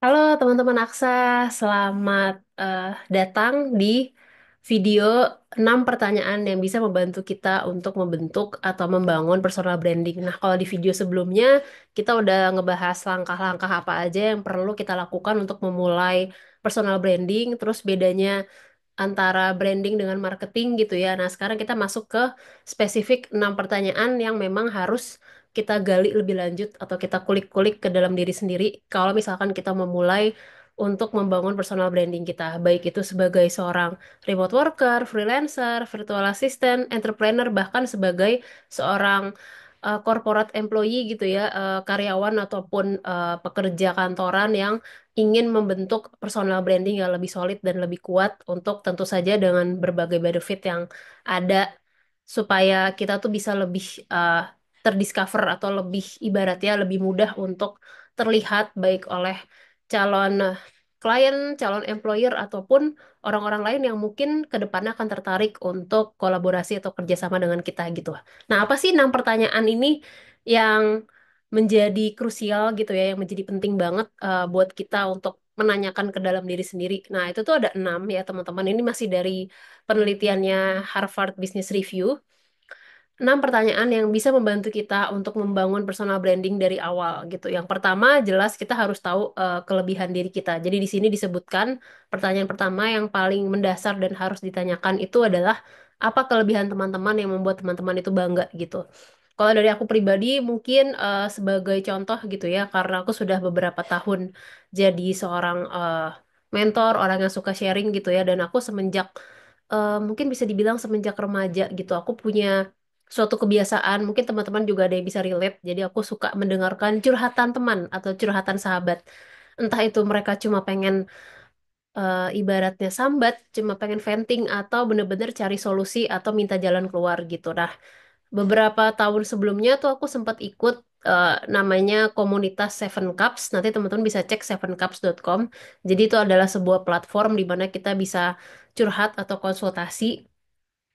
Halo teman-teman Aksa, selamat datang di video 6 pertanyaan yang bisa membantu kita untuk membentuk atau membangun personal branding. Nah, kalau di video sebelumnya kita udah ngebahas langkah-langkah apa aja yang perlu kita lakukan untuk memulai personal branding, terus bedanya antara branding dengan marketing gitu ya. Nah, sekarang kita masuk ke spesifik 6 pertanyaan yang memang harus kita gali lebih lanjut atau kita kulik-kulik ke dalam diri sendiri kalau misalkan kita memulai untuk membangun personal branding kita, baik itu sebagai seorang remote worker, freelancer, virtual assistant, entrepreneur, bahkan sebagai seorang corporate employee gitu ya, karyawan ataupun pekerja kantoran yang ingin membentuk personal branding yang lebih solid dan lebih kuat untuk tentu saja dengan berbagai benefit yang ada supaya kita tuh bisa lebih terdiscover atau lebih ibaratnya lebih mudah untuk terlihat baik oleh calon klien, calon employer ataupun orang-orang lain yang mungkin ke depannya akan tertarik untuk kolaborasi atau kerjasama dengan kita gitu. Nah, apa sih 6 pertanyaan ini yang menjadi krusial gitu ya, yang menjadi penting banget buat kita untuk menanyakan ke dalam diri sendiri. Nah, itu tuh ada 6 ya teman-teman. Ini masih dari penelitiannya Harvard Business Review. 6 pertanyaan yang bisa membantu kita untuk membangun personal branding dari awal gitu. Yang pertama jelas kita harus tahu kelebihan diri kita. Jadi di sini disebutkan pertanyaan pertama yang paling mendasar dan harus ditanyakan itu adalah apa kelebihan teman-teman yang membuat teman-teman itu bangga gitu. Kalau dari aku pribadi mungkin sebagai contoh gitu ya, karena aku sudah beberapa tahun jadi seorang mentor, orang yang suka sharing gitu ya, dan aku semenjak mungkin bisa dibilang semenjak remaja gitu, aku punya suatu kebiasaan, mungkin teman-teman juga ada yang bisa relate, jadi aku suka mendengarkan curhatan teman atau curhatan sahabat. Entah itu mereka cuma pengen ibaratnya sambat, cuma pengen venting, atau bener-bener cari solusi atau minta jalan keluar gitu. Nah, beberapa tahun sebelumnya tuh aku sempat ikut namanya komunitas Seven Cups. Nanti teman-teman bisa cek sevencups.com. Jadi itu adalah sebuah platform di mana kita bisa curhat atau konsultasi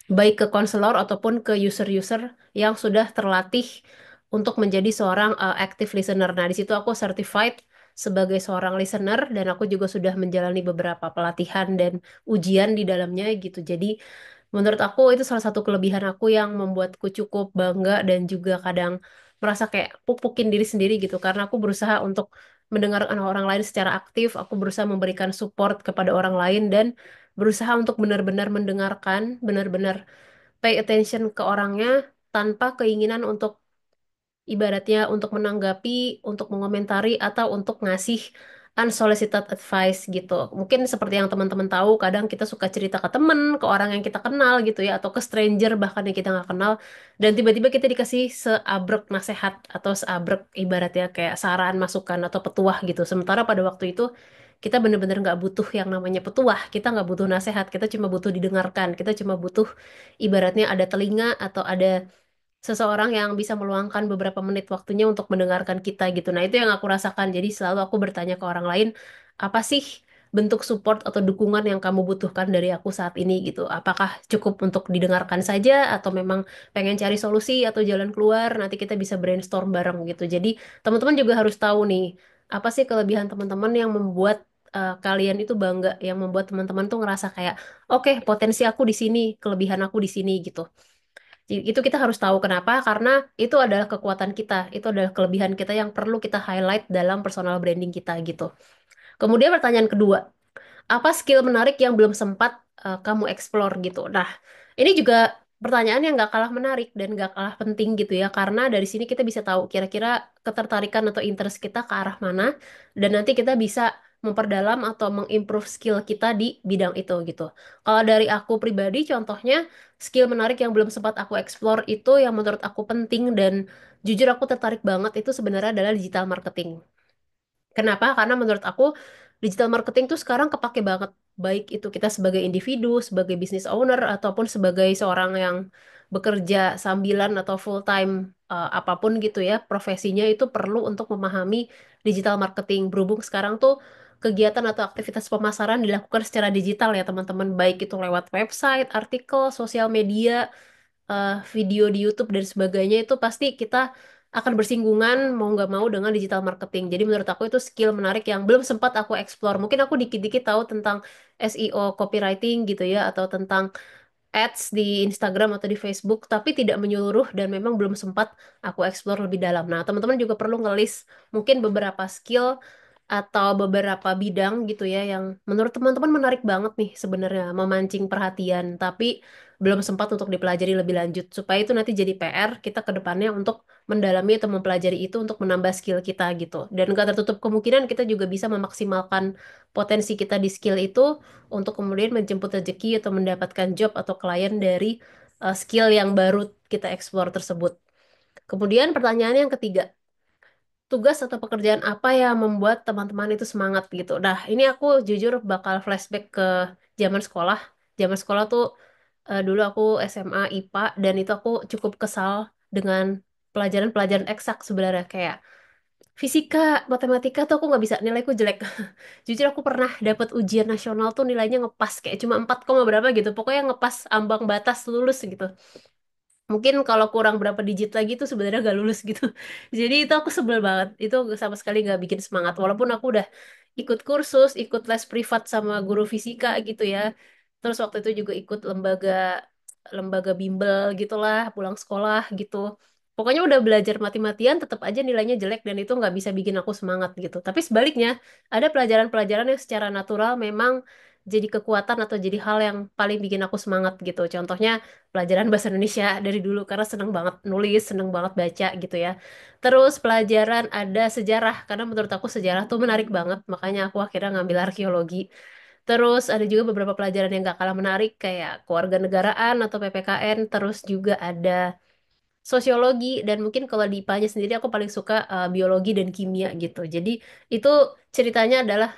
baik ke konselor ataupun ke user-user yang sudah terlatih untuk menjadi seorang active listener. Nah, di situ aku certified sebagai seorang listener dan aku juga sudah menjalani beberapa pelatihan dan ujian di dalamnya gitu. Jadi menurut aku itu salah satu kelebihan aku yang membuatku cukup bangga dan juga kadang merasa kayak pupukin diri sendiri gitu karena aku berusaha untuk mendengarkan orang lain secara aktif, aku berusaha memberikan support kepada orang lain dan berusaha untuk benar-benar mendengarkan, benar-benar pay attention ke orangnya tanpa keinginan untuk ibaratnya untuk menanggapi, untuk mengomentari, atau untuk ngasih unsolicited advice gitu. Mungkin seperti yang teman-teman tahu, kadang kita suka cerita ke temen, ke orang yang kita kenal gitu ya, atau ke stranger bahkan yang kita nggak kenal, dan tiba-tiba kita dikasih seabrek nasihat atau seabrek ibaratnya kayak saran, masukan, atau petuah gitu. Sementara pada waktu itu kita bener-bener nggak butuh yang namanya petuah, kita nggak butuh nasihat, kita cuma butuh didengarkan, kita cuma butuh ibaratnya ada telinga atau ada seseorang yang bisa meluangkan beberapa menit waktunya untuk mendengarkan kita gitu. Nah, itu yang aku rasakan. Jadi selalu aku bertanya ke orang lain, apa sih bentuk support atau dukungan yang kamu butuhkan dari aku saat ini gitu. Apakah cukup untuk didengarkan saja atau memang pengen cari solusi atau jalan keluar, nanti kita bisa brainstorm bareng gitu. Jadi teman-teman juga harus tahu nih, apa sih kelebihan teman-teman yang membuat kalian itu bangga, yang membuat teman-teman tuh ngerasa kayak, oke, potensi aku di sini, kelebihan aku di sini gitu. Itu kita harus tahu kenapa, karena itu adalah kekuatan kita, itu adalah kelebihan kita yang perlu kita highlight dalam personal branding kita gitu. Kemudian pertanyaan kedua, apa skill menarik yang belum sempat kamu explore gitu. Nah, ini juga pertanyaan yang nggak kalah menarik dan nggak kalah penting gitu ya, karena dari sini kita bisa tahu kira-kira ketertarikan atau interest kita ke arah mana, dan nanti kita bisa memperdalam atau mengimprove skill kita di bidang itu gitu. Kalau dari aku pribadi, contohnya skill menarik yang belum sempat aku explore itu yang menurut aku penting dan jujur aku tertarik banget itu sebenarnya adalah digital marketing. Kenapa? Karena menurut aku digital marketing tuh sekarang kepake banget. Baik itu kita sebagai individu, sebagai business owner, ataupun sebagai seorang yang bekerja sambilan atau full time apapun gitu ya, profesinya itu perlu untuk memahami digital marketing. Berhubung sekarang tuh kegiatan atau aktivitas pemasaran dilakukan secara digital ya teman-teman, baik itu lewat website, artikel, sosial media, video di YouTube dan sebagainya itu pasti kita akan bersinggungan mau nggak mau dengan digital marketing. Jadi menurut aku itu skill menarik yang belum sempat aku explore. Mungkin aku dikit-dikit tahu tentang SEO, copywriting gitu ya, atau tentang ads di Instagram atau di Facebook, tapi tidak menyeluruh dan memang belum sempat aku explore lebih dalam. Nah, teman-teman juga perlu ngelis mungkin beberapa skill atau beberapa bidang gitu ya yang menurut teman-teman menarik banget nih sebenarnya, memancing perhatian, tapi belum sempat untuk dipelajari lebih lanjut supaya itu nanti jadi PR kita ke depannya untuk mendalami atau mempelajari itu untuk menambah skill kita gitu. Dan gak tertutup kemungkinan kita juga bisa memaksimalkan potensi kita di skill itu untuk kemudian menjemput rezeki atau mendapatkan job atau klien dari skill yang baru kita explore tersebut. Kemudian pertanyaan yang ketiga, tugas atau pekerjaan apa yang membuat teman-teman itu semangat gitu. Nah, ini aku jujur bakal flashback ke zaman sekolah. Zaman sekolah tuh dulu aku SMA IPA dan itu aku cukup kesal dengan pelajaran-pelajaran eksak sebenarnya kayak fisika, matematika tuh aku nggak bisa, nilaiku jelek. Jujur aku pernah dapat ujian nasional tuh nilainya ngepas kayak cuma 4, berapa gitu. Pokoknya ngepas ambang batas lulus gitu. Mungkin kalau kurang berapa digit lagi tuh sebenarnya gak lulus gitu. Jadi itu aku sebel banget. Itu sama sekali gak bikin semangat. Walaupun aku udah ikut kursus, ikut les privat sama guru fisika gitu ya. Terus waktu itu juga ikut lembaga lembaga bimbel gitulah, pulang sekolah gitu. Pokoknya udah belajar mati-matian, tetap aja nilainya jelek dan itu nggak bisa bikin aku semangat gitu. Tapi sebaliknya, ada pelajaran-pelajaran yang secara natural memang jadi kekuatan atau jadi hal yang paling bikin aku semangat gitu. Contohnya pelajaran bahasa Indonesia dari dulu karena seneng banget nulis, seneng banget baca gitu ya. Terus pelajaran ada sejarah karena menurut aku sejarah tuh menarik banget, makanya aku akhirnya ngambil arkeologi. Terus ada juga beberapa pelajaran yang gak kalah menarik kayak kewarganegaraan atau PPKN. Terus juga ada sosiologi dan mungkin kalau di IPA-nya sendiri aku paling suka biologi dan kimia gitu. Jadi itu ceritanya adalah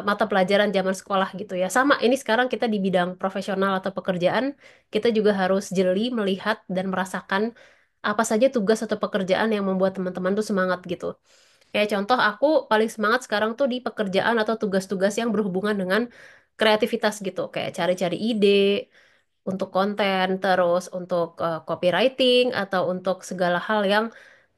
mata pelajaran zaman sekolah gitu ya. Sama ini sekarang kita di bidang profesional atau pekerjaan, kita juga harus jeli melihat dan merasakan apa saja tugas atau pekerjaan yang membuat teman-teman tuh semangat gitu. Kayak contoh aku paling semangat sekarang tuh di pekerjaan atau tugas-tugas yang berhubungan dengan kreativitas gitu. Kayak cari-cari ide, untuk konten, terus untuk copywriting atau untuk segala hal yang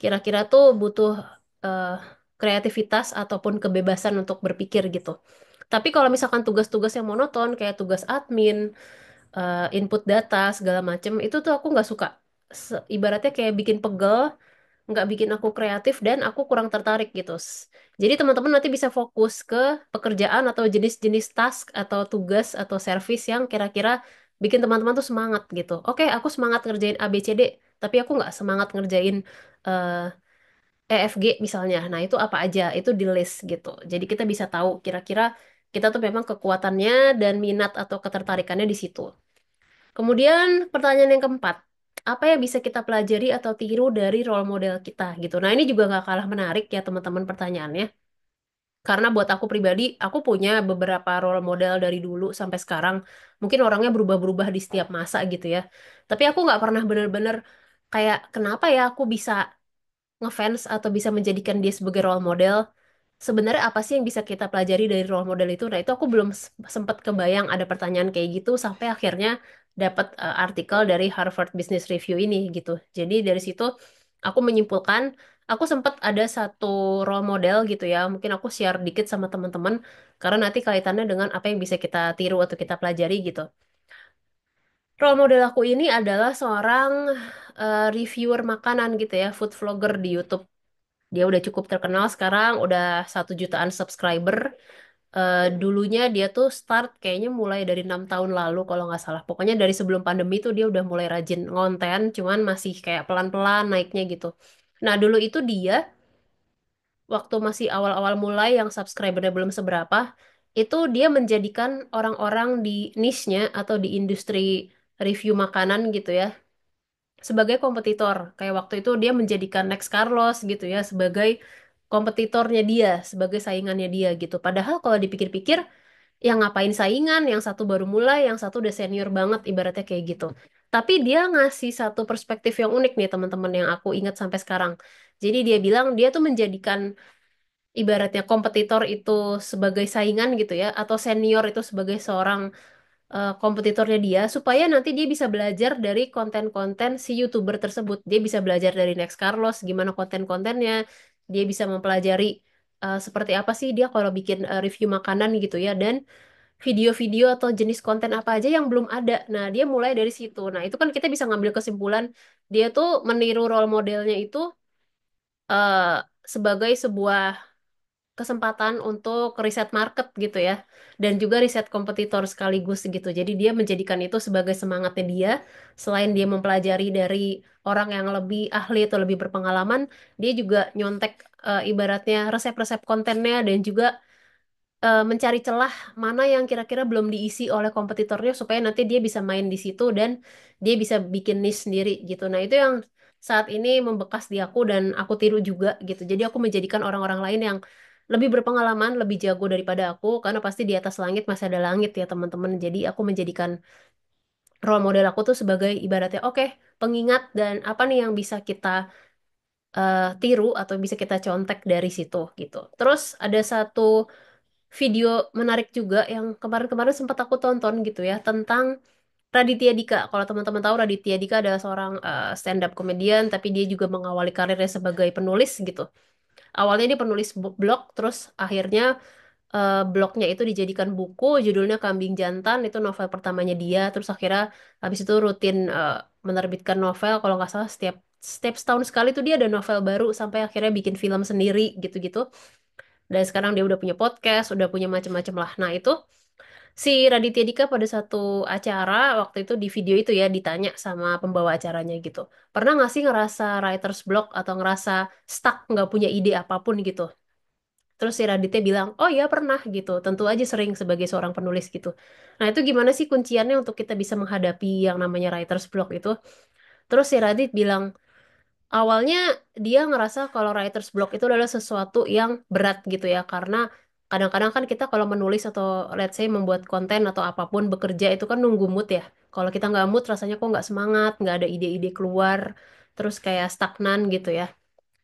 kira-kira tuh butuh eh, kreativitas ataupun kebebasan untuk berpikir gitu. Tapi kalau misalkan tugas-tugas yang monoton kayak tugas admin, input data segala macem itu tuh aku nggak suka. Ibaratnya kayak bikin pegel, nggak bikin aku kreatif dan aku kurang tertarik gitu. Jadi teman-teman nanti bisa fokus ke pekerjaan atau jenis-jenis task atau tugas atau service yang kira-kira bikin teman-teman tuh semangat gitu. Oke, aku semangat ngerjain A, B, C, D, tapi aku nggak semangat ngerjain eh, E, F, G misalnya. Nah, itu apa aja? Itu di list gitu. Jadi kita bisa tahu kira-kira kita tuh memang kekuatannya dan minat atau ketertarikannya di situ. Kemudian pertanyaan yang keempat, apa yang bisa kita pelajari atau tiru dari role model kita gitu. Nah ini juga nggak kalah menarik ya teman-teman pertanyaannya. Karena buat aku pribadi, aku punya beberapa role model dari dulu sampai sekarang. Mungkin orangnya berubah-berubah di setiap masa gitu ya. Tapi aku nggak pernah bener-bener kayak kenapa ya aku bisa ngefans atau bisa menjadikan dia sebagai role model. Sebenarnya apa sih yang bisa kita pelajari dari role model itu? Nah, itu aku belum sempat kebayang ada pertanyaan kayak gitu sampai akhirnya dapat artikel dari Harvard Business Review ini gitu. Jadi dari situ aku menyimpulkan, aku sempat ada satu role model gitu ya. Mungkin aku share dikit sama teman-teman karena nanti kaitannya dengan apa yang bisa kita tiru atau kita pelajari gitu. Role model aku ini adalah seorang reviewer makanan gitu ya, food vlogger di YouTube. Dia udah cukup terkenal sekarang, udah 1 jutaan subscriber. Dulunya dia tuh start kayaknya mulai dari 6 tahun lalu kalau nggak salah. Pokoknya dari sebelum pandemi tuh dia udah mulai rajin ngonten, cuman masih kayak pelan-pelan naiknya gitu. Nah dulu itu dia waktu masih awal-awal mulai yang subscribernya belum seberapa, itu dia menjadikan orang-orang di niche-nya atau di industri review makanan gitu ya sebagai kompetitor. Kayak waktu itu dia menjadikan Next Carlos gitu ya sebagai kompetitornya dia, sebagai saingannya dia gitu. Padahal kalau dipikir-pikir, yang ngapain saingan, yang satu baru mulai, yang satu udah senior banget, ibaratnya kayak gitu. Tapi dia ngasih satu perspektif yang unik nih teman-teman yang aku ingat sampai sekarang. Jadi dia bilang dia tuh menjadikan ibaratnya kompetitor itu sebagai saingan gitu ya, atau senior itu sebagai seorang kompetitornya dia supaya nanti dia bisa belajar dari konten-konten si YouTuber tersebut. Dia bisa belajar dari Next Carlos gimana konten-kontennya. Dia bisa mempelajari seperti apa sih dia kalau bikin review makanan gitu ya dan video-video atau jenis konten apa aja yang belum ada. Nah, dia mulai dari situ. Nah, itu kan kita bisa ngambil kesimpulan dia tuh meniru role modelnya itu eh, sebagai sebuah kesempatan untuk riset market gitu ya dan juga riset kompetitor sekaligus gitu. Jadi dia menjadikan itu sebagai semangatnya dia selain dia mempelajari dari orang yang lebih ahli atau lebih berpengalaman, dia juga nyontek ibaratnya resep-resep kontennya dan juga mencari celah mana yang kira-kira belum diisi oleh kompetitornya supaya nanti dia bisa main di situ dan dia bisa bikin niche sendiri gitu. Nah, itu yang saat ini membekas di aku dan aku tiru juga gitu. Jadi aku menjadikan orang-orang lain yang lebih berpengalaman, lebih jago daripada aku karena pasti di atas langit masih ada langit ya teman-teman. Jadi aku menjadikan role model aku tuh sebagai ibaratnya oke, pengingat dan apa nih yang bisa kita tiru atau bisa kita contek dari situ gitu. Terus ada satu video menarik juga yang kemarin-kemarin sempat aku tonton gitu ya tentang Raditya Dika. Kalau teman-teman tahu Raditya Dika adalah seorang stand up comedian tapi dia juga mengawali karirnya sebagai penulis gitu. Awalnya dia penulis blog terus akhirnya blognya itu dijadikan buku judulnya Kambing Jantan itu novel pertamanya dia terus akhirnya habis itu rutin menerbitkan novel kalau nggak salah setiap setiap setahun sekali tuh dia ada novel baru sampai akhirnya bikin film sendiri gitu-gitu. Dan sekarang dia udah punya podcast, udah punya macam-macam lah. Nah, itu si Raditya Dika pada satu acara waktu itu di video itu ya ditanya sama pembawa acaranya gitu. Pernah nggak sih ngerasa writer's block atau ngerasa stuck nggak punya ide apapun gitu? Terus si Raditya bilang, oh ya pernah gitu. Tentu aja sering sebagai seorang penulis gitu. Nah itu gimana sih kunciannya untuk kita bisa menghadapi yang namanya writer's block itu? Terus si Radit bilang, awalnya dia ngerasa kalau writer's block itu adalah sesuatu yang berat gitu ya, karena kadang-kadang kan kita kalau menulis atau let's say membuat konten atau apapun bekerja itu kan nunggu mood ya. Kalau kita nggak mood rasanya kok nggak semangat, nggak ada ide-ide keluar, terus kayak stagnan gitu ya.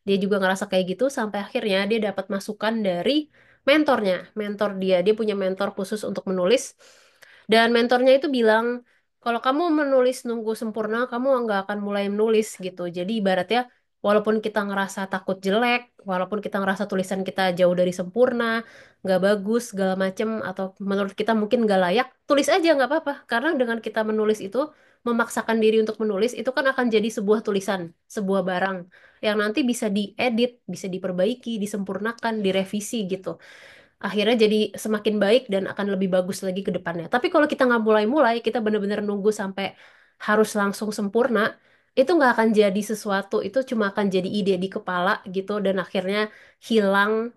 Dia juga ngerasa kayak gitu sampai akhirnya dia dapat masukan dari mentornya. Mentor dia, dia punya mentor khusus untuk menulis. Dan mentornya itu bilang, kalau kamu menulis nunggu sempurna, kamu nggak akan mulai menulis gitu. Jadi ibaratnya, walaupun kita ngerasa takut jelek, walaupun kita ngerasa tulisan kita jauh dari sempurna, nggak bagus, segala macem, atau menurut kita mungkin nggak layak, tulis aja nggak apa-apa. Karena dengan kita menulis itu, memaksakan diri untuk menulis, itu kan akan jadi sebuah tulisan, sebuah barang yang nanti bisa diedit, bisa diperbaiki, disempurnakan, direvisi gitu. Akhirnya jadi semakin baik dan akan lebih bagus lagi ke depannya. Tapi kalau kita nggak mulai-mulai, kita benar-benar nunggu sampai harus langsung sempurna, itu nggak akan jadi sesuatu, itu cuma akan jadi ide di kepala gitu dan akhirnya hilang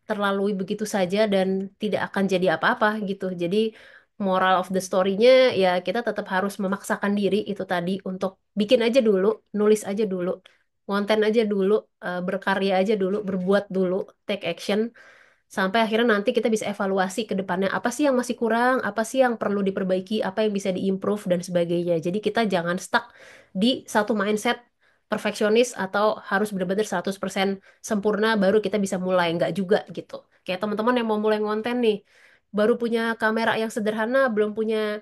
terlalui begitu saja dan tidak akan jadi apa-apa gitu. Jadi moral of the story-nya ya kita tetap harus memaksakan diri itu tadi untuk bikin aja dulu, nulis aja dulu, konten aja dulu, berkarya aja dulu, berbuat dulu, take action sampai akhirnya nanti kita bisa evaluasi ke depannya apa sih yang masih kurang, apa sih yang perlu diperbaiki, apa yang bisa diimprove dan sebagainya. Jadi kita jangan stuck di satu mindset perfeksionis atau harus benar-benar 100% sempurna baru kita bisa mulai, nggak juga gitu. Kayak teman-teman yang mau mulai ngonten nih, baru punya kamera yang sederhana, belum punya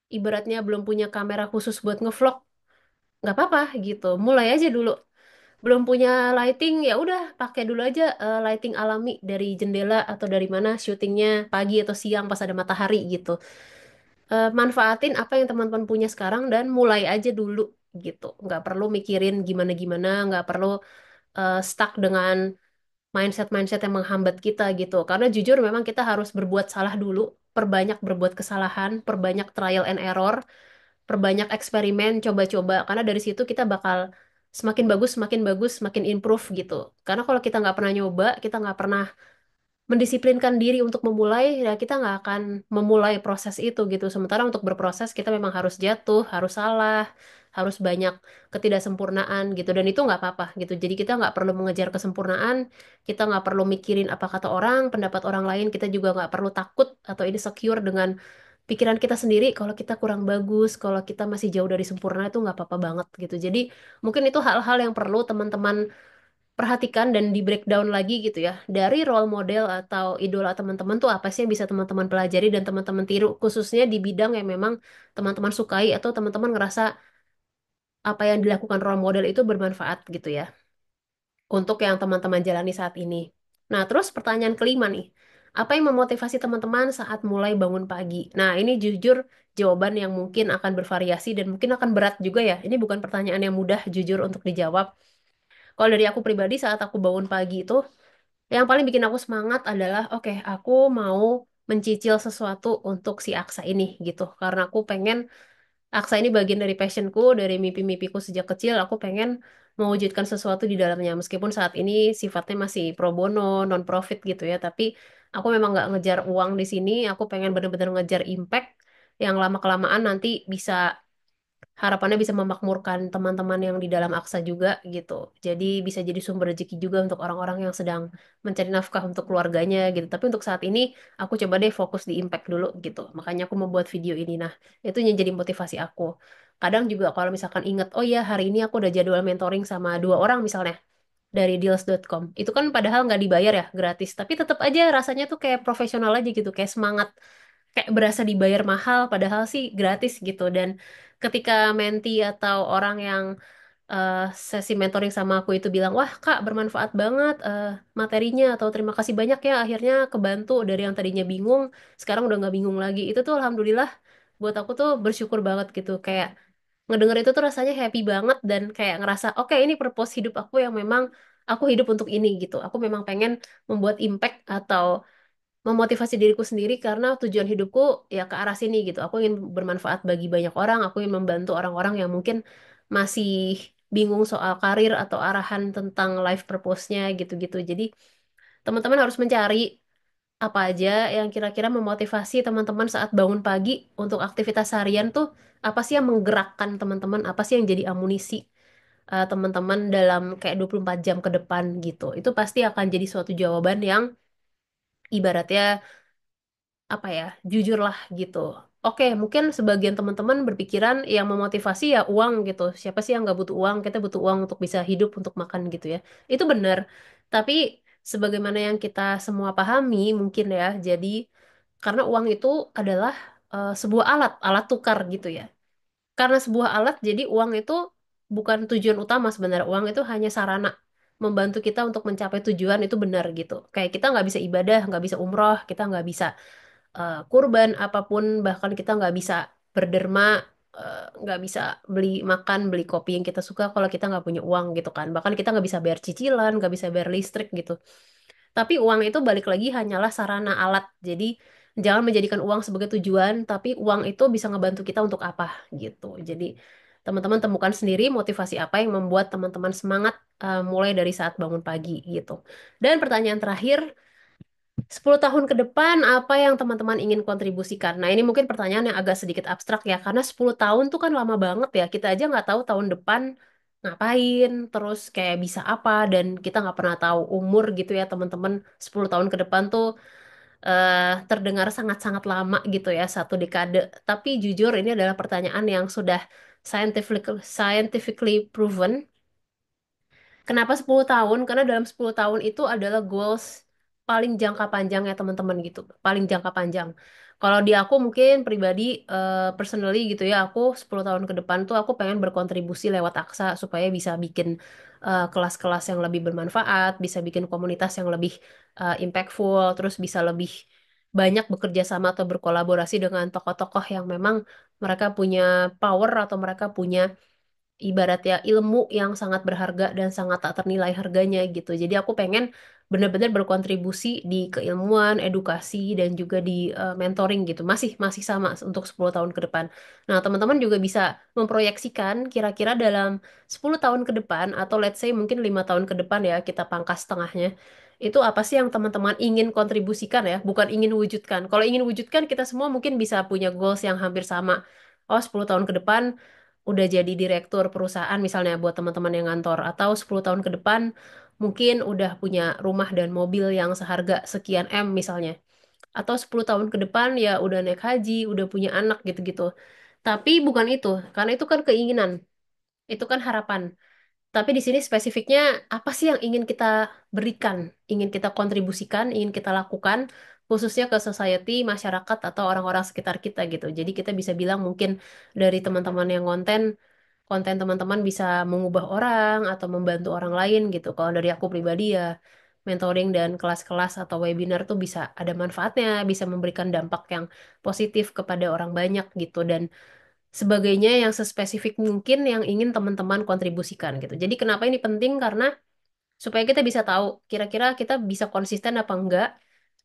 ibaratnya belum punya kamera khusus buat ngevlog, nggak apa-apa gitu. Mulai aja dulu belum punya lighting ya udah pakai dulu aja lighting alami dari jendela atau dari mana syutingnya pagi atau siang pas ada matahari gitu. Manfaatin apa yang teman-teman punya sekarang dan mulai aja dulu gitu, nggak perlu mikirin gimana-gimana, nggak perlu stuck dengan mindset-mindset yang menghambat kita gitu karena jujur memang kita harus berbuat salah dulu, perbanyak berbuat kesalahan, perbanyak trial and error, perbanyak eksperimen, coba-coba. Karena dari situ kita bakal semakin bagus, semakin improve gitu. Karena kalau kita nggak pernah nyoba, kita nggak pernah mendisiplinkan diri untuk memulai, ya kita nggak akan memulai proses itu gitu. Sementara untuk berproses kita memang harus jatuh, harus salah, harus banyak ketidaksempurnaan gitu. Dan itu nggak apa-apa gitu. Jadi kita nggak perlu mengejar kesempurnaan, kita nggak perlu mikirin apa kata orang, pendapat orang lain, kita juga nggak perlu takut atau insecure dengan pikiran kita sendiri kalau kita kurang bagus, kalau kita masih jauh dari sempurna itu nggak apa-apa banget gitu. Jadi mungkin itu hal-hal yang perlu teman-teman perhatikan dan di breakdown lagi gitu ya. Dari role model atau idola teman-teman tuh apa sih yang bisa teman-teman pelajari dan teman-teman tiru, khususnya di bidang yang memang teman-teman sukai atau teman-teman ngerasa apa yang dilakukan role model itu bermanfaat gitu ya untuk yang teman-teman jalani saat ini. Nah, terus pertanyaan kelima nih. Apa yang memotivasi teman-teman saat mulai bangun pagi? Nah, ini jujur jawaban yang mungkin akan bervariasi dan mungkin akan berat juga ya. Ini bukan pertanyaan yang mudah jujur untuk dijawab. Kalau dari aku pribadi saat aku bangun pagi itu, yang paling bikin aku semangat adalah, oke, aku mau mencicil sesuatu untuk si Aksa ini gitu. Karena aku pengen Aksa ini bagian dari passionku, dari mimpi-mimpiku sejak kecil. Aku pengen mewujudkan sesuatu di dalamnya. Meskipun saat ini sifatnya masih pro bono, non-profit gitu ya. Tapi aku memang nggak ngejar uang di sini. Aku pengen benar-benar ngejar impact yang lama-kelamaan nanti bisa harapannya bisa memakmurkan teman-teman yang di dalam Aksa juga gitu. Jadi bisa jadi sumber rezeki juga untuk orang-orang yang sedang mencari nafkah untuk keluarganya gitu. Tapi untuk saat ini aku coba deh fokus di impact dulu gitu. Makanya aku membuat video ini. Nah, itu yang jadi motivasi aku. Kadang juga kalau misalkan inget, oh ya hari ini aku udah jadwal mentoring sama dua orang misalnya dari deals.com. Itu kan padahal nggak dibayar ya, gratis. Tapi tetap aja rasanya tuh kayak profesional aja gitu, kayak semangat kayak berasa dibayar mahal padahal sih gratis gitu. Dan ketika menti atau orang yang eh, sesi mentoring sama aku itu bilang, wah kak bermanfaat banget materinya atau terima kasih banyak ya akhirnya kebantu dari yang tadinya bingung sekarang udah nggak bingung lagi, itu tuh alhamdulillah buat aku tuh bersyukur banget gitu, kayak ngedenger itu tuh rasanya happy banget dan kayak ngerasa oke ini purpose hidup aku yang memang aku hidup untuk ini gitu, aku memang pengen membuat impact atau memotivasi diriku sendiri karena tujuan hidupku ya ke arah sini gitu. Aku ingin bermanfaat bagi banyak orang, aku ingin membantu orang-orang yang mungkin masih bingung soal karir atau arahan tentang life purpose-nya gitu-gitu. Jadi teman-teman harus mencari apa aja yang kira-kira memotivasi teman-teman saat bangun pagi untuk aktivitas harian tuh apa sih yang menggerakkan teman-teman, apa sih yang jadi amunisi teman-teman dalam kayak 24 jam ke depan gitu. Itu pasti akan jadi suatu jawaban yang ibaratnya apa ya, jujur lah gitu. Oke, mungkin sebagian teman-teman berpikiran yang memotivasi ya uang gitu. Siapa sih yang nggak butuh uang? Kita butuh uang untuk bisa hidup, untuk makan gitu ya. Itu benar. Tapi sebagaimana yang kita semua pahami mungkin ya, jadi karena uang itu adalah sebuah alat, alat tukar gitu ya. Karena sebuah alat, jadi uang itu bukan tujuan utama sebenarnya. Uang itu hanya sarana membantu kita untuk mencapai tujuan itu benar gitu. Kayak kita nggak bisa ibadah, nggak bisa umroh, kita nggak bisa kurban apapun bahkan kita nggak bisa berderma nggak bisa beli makan beli kopi yang kita suka kalau kita nggak punya uang gitu kan, bahkan kita nggak bisa bayar cicilan nggak bisa bayar listrik gitu. Tapi uang itu balik lagi hanyalah sarana alat, jadi jangan menjadikan uang sebagai tujuan tapi uang itu bisa ngebantu kita untuk apa gitu. Jadi teman-teman temukan sendiri motivasi apa yang membuat teman-teman semangat mulai dari saat bangun pagi gitu. Dan pertanyaan terakhir, 10 tahun ke depan, apa yang teman-teman ingin kontribusikan? Nah, ini mungkin pertanyaan yang agak sedikit abstrak ya, karena 10 tahun tuh kan lama banget ya. Kita aja nggak tahu tahun depan ngapain, terus kayak bisa apa, dan kita nggak pernah tahu umur gitu ya, teman-teman. 10 tahun ke depan tuh terdengar sangat-sangat lama gitu ya, satu dekade. Tapi jujur, ini adalah pertanyaan yang sudah scientifically proven. Kenapa 10 tahun? Karena dalam 10 tahun itu adalah goals paling jangka panjang ya teman-teman gitu. Paling jangka panjang. Kalau di aku mungkin pribadi, personally gitu ya, aku 10 tahun ke depan tuh aku pengen berkontribusi lewat Aksa supaya bisa bikin kelas-kelas yang lebih bermanfaat, bisa bikin komunitas yang lebih impactful, terus bisa lebih banyak bekerja sama atau berkolaborasi dengan tokoh-tokoh yang memang mereka punya power atau mereka punya ibarat ya ilmu yang sangat berharga dan sangat tak ternilai harganya gitu. Jadi aku pengen benar-benar berkontribusi di keilmuan, edukasi dan juga di mentoring gitu. Masih masih sama untuk 10 tahun ke depan. Nah, teman-teman juga bisa memproyeksikan kira-kira dalam 10 tahun ke depan atau let's say mungkin 5 tahun ke depan ya kita pangkas setengahnya. Itu apa sih yang teman-teman ingin kontribusikan ya, bukan ingin wujudkan. Kalau ingin wujudkan kita semua mungkin bisa punya goals yang hampir sama. Oh, 10 tahun ke depan udah jadi direktur perusahaan misalnya buat teman-teman yang ngantor, atau 10 tahun ke depan mungkin udah punya rumah dan mobil yang seharga sekian M misalnya, atau 10 tahun ke depan ya udah naik haji, udah punya anak gitu-gitu. Tapi bukan itu, karena itu kan keinginan, itu kan harapan. Tapi di sini spesifiknya apa sih yang ingin kita berikan, ingin kita kontribusikan, ingin kita lakukan, khususnya ke society, masyarakat, atau orang-orang sekitar kita gitu. Jadi kita bisa bilang mungkin dari teman-teman yang konten, konten teman-teman bisa mengubah orang atau membantu orang lain gitu. Kalau dari aku pribadi ya, mentoring dan kelas-kelas atau webinar tuh bisa ada manfaatnya, bisa memberikan dampak yang positif kepada orang banyak gitu. Dan sebagainya yang sespesifik mungkin yang ingin teman-teman kontribusikan gitu. Jadi kenapa ini penting? Karena supaya kita bisa tahu kira-kira kita bisa konsisten apa enggak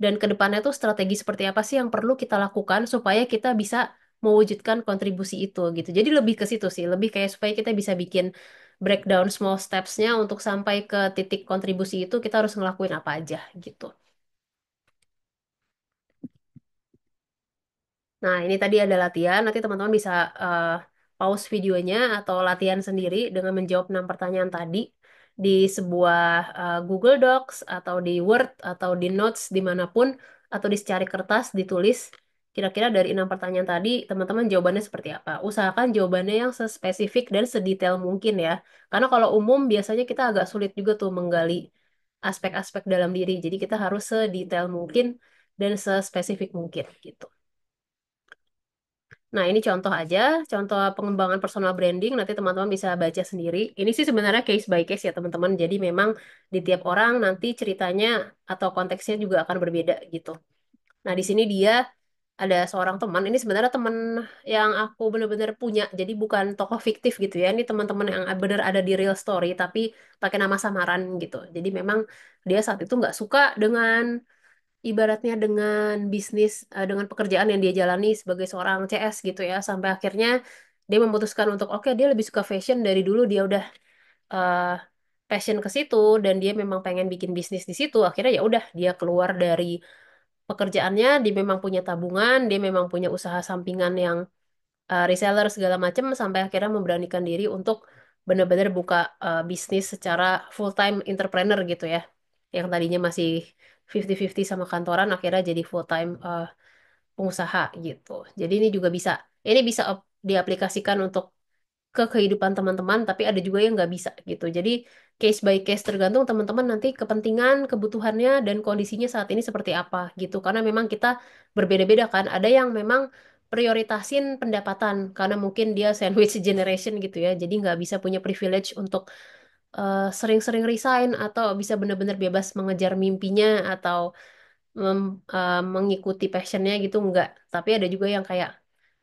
dan ke depannya tuh strategi seperti apa sih yang perlu kita lakukan supaya kita bisa mewujudkan kontribusi itu gitu. Jadi lebih ke situ sih, lebih kayak supaya kita bisa bikin breakdown small steps-nya untuk sampai ke titik kontribusi itu kita harus ngelakuin apa aja gitu. Nah, ini tadi ada latihan. Nanti teman-teman bisa pause videonya atau latihan sendiri dengan menjawab 6 pertanyaan tadi di sebuah Google Docs atau di Word atau di Notes dimanapun atau di secari kertas ditulis. Kira-kira dari 6 pertanyaan tadi, teman-teman jawabannya seperti apa? Usahakan jawabannya yang sespesifik dan sedetail mungkin ya. Karena kalau umum biasanya kita agak sulit juga tuh menggali aspek-aspek dalam diri. Jadi kita harus sedetail mungkin dan sespesifik mungkin gitu. Nah, ini contoh aja, contoh pengembangan personal branding. Nanti teman-teman bisa baca sendiri. Ini sih sebenarnya case by case ya, teman-teman. Jadi memang di tiap orang nanti ceritanya atau konteksnya juga akan berbeda gitu. Nah, di sini dia ada seorang teman. Ini sebenarnya teman yang aku benar-benar punya. Jadi bukan tokoh fiktif gitu ya. Ini teman-teman yang benar ada di real story, tapi pakai nama samaran gitu. Jadi memang dia saat itu nggak suka dengan ibaratnya dengan bisnis dengan pekerjaan yang dia jalani sebagai seorang CS gitu ya sampai akhirnya dia memutuskan untuk oke dia lebih suka fashion dari dulu dia udah eh, passion ke situ dan dia memang pengen bikin bisnis di situ akhirnya ya udah dia keluar dari pekerjaannya dia memang punya tabungan dia memang punya usaha sampingan yang reseller segala macam sampai akhirnya memberanikan diri untuk benar-benar buka bisnis secara full time entrepreneur gitu ya yang tadinya masih 50-50 sama kantoran akhirnya jadi full time pengusaha gitu. Jadi ini juga bisa, ini bisa diaplikasikan untuk ke kehidupan teman-teman, tapi ada juga yang nggak bisa gitu. Jadi case by case tergantung teman-teman nanti kepentingan, kebutuhannya, dan kondisinya saat ini seperti apa gitu. Karena memang kita berbeda-beda kan. Ada yang memang prioritasin pendapatan karena mungkin dia sandwich generation gitu ya. Jadi nggak bisa punya privilege untuk sering-sering resign atau bisa benar-benar bebas mengejar mimpinya atau mengikuti passionnya gitu enggak. Tapi ada juga yang kayak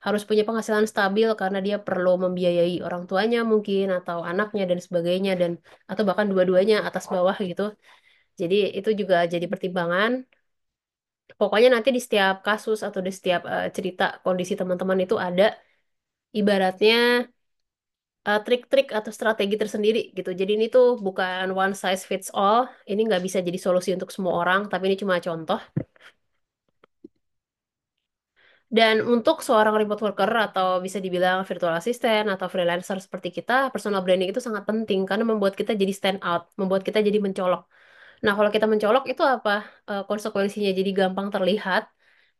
harus punya penghasilan stabil karena dia perlu membiayai orang tuanya mungkin atau anaknya dan sebagainya dan atau bahkan dua-duanya atas bawah gitu. Jadi itu juga jadi pertimbangan. Pokoknya nanti di setiap kasus atau di setiap cerita kondisi teman-teman itu ada ibaratnya trik-trik atau strategi tersendiri gitu. Jadi ini tuh bukan one size fits all. Ini nggak bisa jadi solusi untuk semua orang, tapi ini cuma contoh. Dan untuk seorang remote worker atau bisa dibilang virtual assistant atau freelancer seperti kita, personal branding itu sangat penting karena membuat kita jadi stand out, membuat kita jadi mencolok. Nah, kalau kita mencolok itu apa? Konsekuensinya jadi gampang terlihat.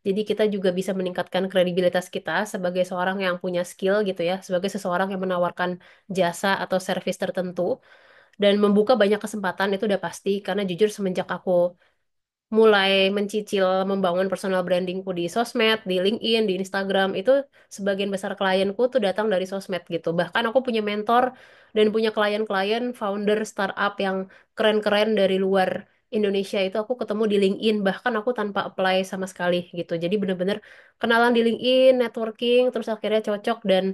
Jadi kita juga bisa meningkatkan kredibilitas kita sebagai seorang yang punya skill gitu ya, sebagai seseorang yang menawarkan jasa atau service tertentu dan membuka banyak kesempatan itu udah pasti karena jujur semenjak aku mulai mencicil membangun personal brandingku di sosmed, di LinkedIn, di Instagram, itu sebagian besar klienku tuh datang dari sosmed gitu. Bahkan aku punya mentor dan punya klien-klien founder startup yang keren-keren dari luar Indonesia itu aku ketemu di LinkedIn, bahkan aku tanpa apply sama sekali gitu. Jadi bener-bener kenalan di LinkedIn, networking, terus akhirnya cocok dan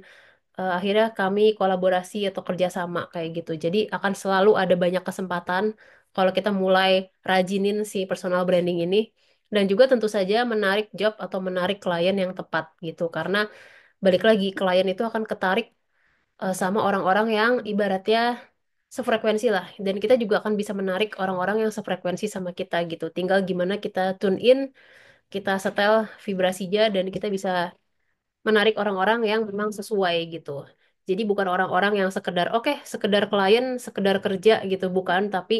akhirnya kami kolaborasi atau kerjasama kayak gitu. Jadi akan selalu ada banyak kesempatan kalau kita mulai rajinin si personal branding ini. Dan juga tentu saja menarik job atau menarik klien yang tepat gitu. Karena balik lagi klien itu akan ketarik sama orang-orang yang ibaratnya sefrekuensi lah. Dan kita juga akan bisa menarik orang-orang yang sefrekuensi sama kita gitu. Tinggal gimana kita tune in, kita setel vibrasinya dan kita bisa menarik orang-orang yang memang sesuai gitu. Jadi bukan orang-orang yang sekedar oke, sekedar klien, sekedar kerja gitu bukan, tapi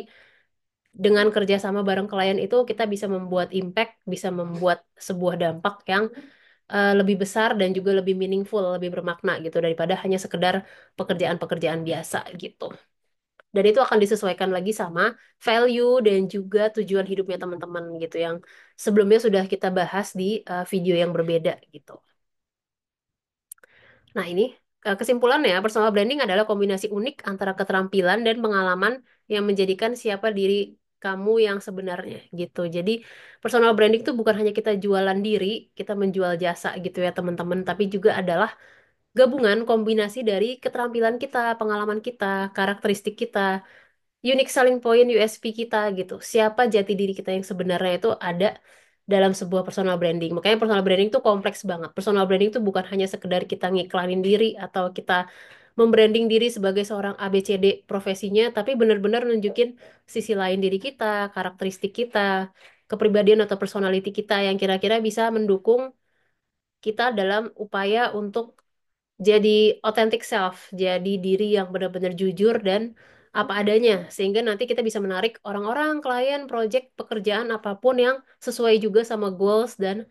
dengan kerja sama bareng klien itu kita bisa membuat impact, bisa membuat sebuah dampak yang lebih besar dan juga lebih meaningful, lebih bermakna gitu daripada hanya sekedar pekerjaan-pekerjaan biasa gitu. Dan itu akan disesuaikan lagi sama value dan juga tujuan hidupnya teman-teman gitu yang sebelumnya sudah kita bahas di video yang berbeda gitu. Nah, ini kesimpulannya, personal branding adalah kombinasi unik antara keterampilan dan pengalaman yang menjadikan siapa diri kamu yang sebenarnya gitu. Jadi, personal branding itu bukan hanya kita jualan diri, kita menjual jasa gitu ya teman-teman, tapi juga adalah gabungan kombinasi dari keterampilan kita, pengalaman kita, karakteristik kita, unique selling point USP kita gitu. Siapa jati diri kita yang sebenarnya itu ada dalam sebuah personal branding. Makanya personal branding itu kompleks banget. Personal branding itu bukan hanya sekedar kita ngiklanin diri atau kita membranding diri sebagai seorang ABCD profesinya, tapi benar-benar nunjukin sisi lain diri kita, karakteristik kita, kepribadian atau personality kita yang kira-kira bisa mendukung kita dalam upaya untuk jadi authentic self, jadi diri yang benar-benar jujur dan apa adanya, sehingga nanti kita bisa menarik orang-orang, klien, project, pekerjaan apapun yang sesuai juga sama goals dan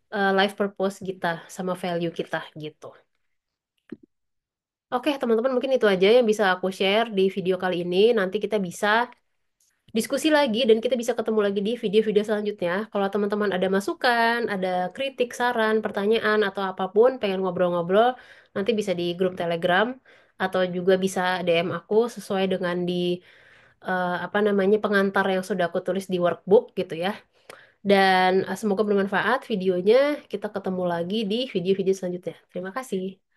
life purpose kita, sama value kita gitu. Oke, teman-teman, mungkin itu aja yang bisa aku share di video kali ini. Nanti kita bisa diskusi lagi dan kita bisa ketemu lagi di video-video selanjutnya. Kalau teman-teman ada masukan, ada kritik, saran, pertanyaan, atau apapun, pengen ngobrol-ngobrol, nanti bisa di grup Telegram atau juga bisa DM aku sesuai dengan di apa namanya pengantar yang sudah aku tulis di workbook gitu ya. Dan semoga bermanfaat videonya. Kita ketemu lagi di video-video selanjutnya. Terima kasih.